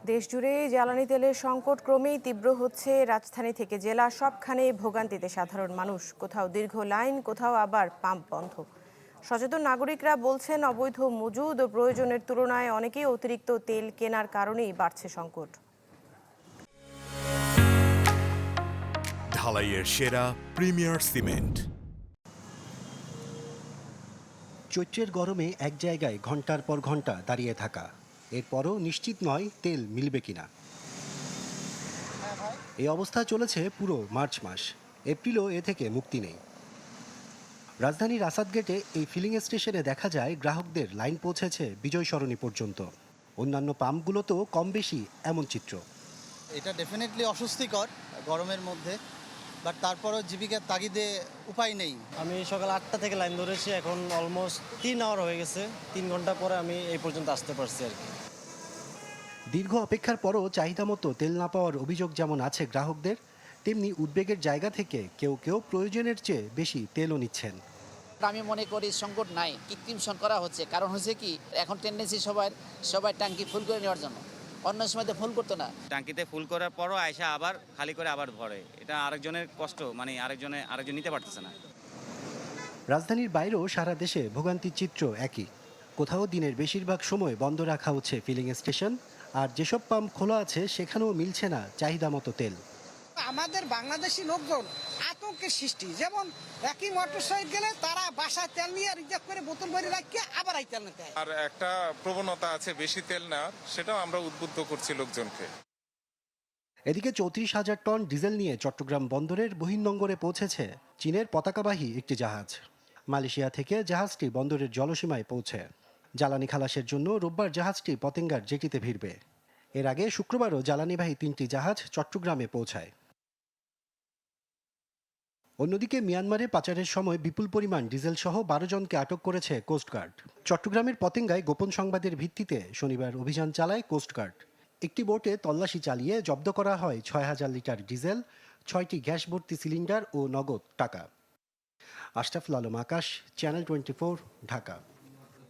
দেশজুড়ে জ্বালানি তেলের সংকট ক্রমেই তীব্র হচ্ছে। রাজধানী থেকে জেলা সবখানে ভোগান্তিতে সাধারণ মানুষ। কোথাও দীর্ঘ লাইন, কোথাও আবার পাম্প বন্ধ। সচেতন নাগরিকরা বলছেন, অবৈধ মজুদ ও প্রয়োজনের তুলনায় অনেকেই অতিরিক্ত তেল কেনার কারণেই বাড়ছে সংকট। ঢালাইয়ের সেরা প্রিমিয়ার সিমেন্ট। চৈত্রের গরমে এক জায়গায় ঘন্টার পর ঘন্টা দাঁড়িয়ে থাকা, এরপরও নিশ্চিত নয় তেল মিলবে কিনা। এই অবস্থা চলেছে পুরো মার্চ মাস। এপ্রিলও এ থেকে মুক্তি নেই। রাজধানীর আসাদ গেটে এই ফিলিং স্টেশনে দেখা যায় গ্রাহকদের লাইন পৌঁছেছে বিজয় সরণি পর্যন্ত। অন্যান্য পাম্পগুলোতেও কম বেশি এমন চিত্র। এটা ডেফিনেটলি অস্বস্তিকর গরমের মধ্যে, বাট তারপরও জীবিকার তাগিদে উপায় নেই। আমি সকাল 8টা থেকে লাইন ধরেছি, এখন অলমোস্ট 3 আওয়ার হয়ে গেছে। 3 ঘন্টা পরে আমি এই পর্যন্ত আসতে পারছি আর কি। দীর্ঘ অপেক্ষার পরও চাহিদা মতো তেল না পাওয়ার অভিযোগ যেমন আছে গ্রাহকদের, তেমনি উদ্বেগের জায়গা থেকে কেউ কেউ প্রয়োজনের চেয়ে বেশি তেলও নিচ্ছেন। আমি মনে করি সংকট নাই, কৃত্রিম সংকট করা হচ্ছে। কারণ হচ্ছে কি, এখন টেন্ডেন্সি সবাই ট্যাঙ্কি ফুল করে নেওয়ার জন্য। অন্য সময় তো ফুল করতো না। ট্যাঙ্কিতে ফুল করার পরও আয়সা আবার খালি করে আবার ভরে। এটা আরেকজনের কষ্ট, মানে আরেকজন নিতে পারতেছে না। রাজধানীর বাইরেও সারা দেশে ভোগান্তির চিত্র একই। কোথাও দিনের বেশিরভাগ সময় বন্ধ রাখা হচ্ছে ফিলিং স্টেশন, আর যেসব পাম্প খোলা আছে সেখানেও মিলছে না চাহিদা মতো তেল। আমাদের বাংলাদেশি লোকজন আতঙ্কের সৃষ্টি, যেমন একই মোটর সাইকেল গেলে তারা বাসায় তেল নিয়ে রিজার্ভ করে বোতল ভরে রাখিয়ে আবার এই তেল নিতে হয়। আর একটা প্রবণতা আছে বেশি তেল নেওয়ার, সেটাও আমরা উদ্বুদ্ধ করছি লোকজনকে। এদিকে 34,000 টন ডিজেল নিয়ে চট্টগ্রাম বন্দরের বহির্নোঙরে পৌঁছেছে চীনের পতাকাবাহী একটি জাহাজ। মালয়েশিয়া থেকে জাহাজটি বন্দরের জলসীমায় পৌঁছে। জ্বালানি খালাসের জন্য রোববার জাহাজটি পতেঙ্গার জেটিতে ভিড়বে। এর আগে শুক্রবারও জ্বালানিবাহী 3টি জাহাজ চট্টগ্রামে পৌঁছায়। অন্যদিকে মিয়ানমারে পাচারের সময় বিপুল পরিমাণ ডিজেল সহ 12 জনকে আটক করেছে কোস্টগার্ড। চট্টগ্রামের পতেঙ্গায় গোপন সংবাদের ভিত্তিতে শনিবার অভিযান চালায় কোস্টগার্ড। একটি বোটে তল্লাশি চালিয়ে জব্দ করা হয় 6,000 লিটার ডিজেল, 6টি গ্যাস ভর্তি সিলিন্ডার ও নগদ টাকা। আশরাফুল আলম আকাশ, চ্যানেল 24, ঢাকা।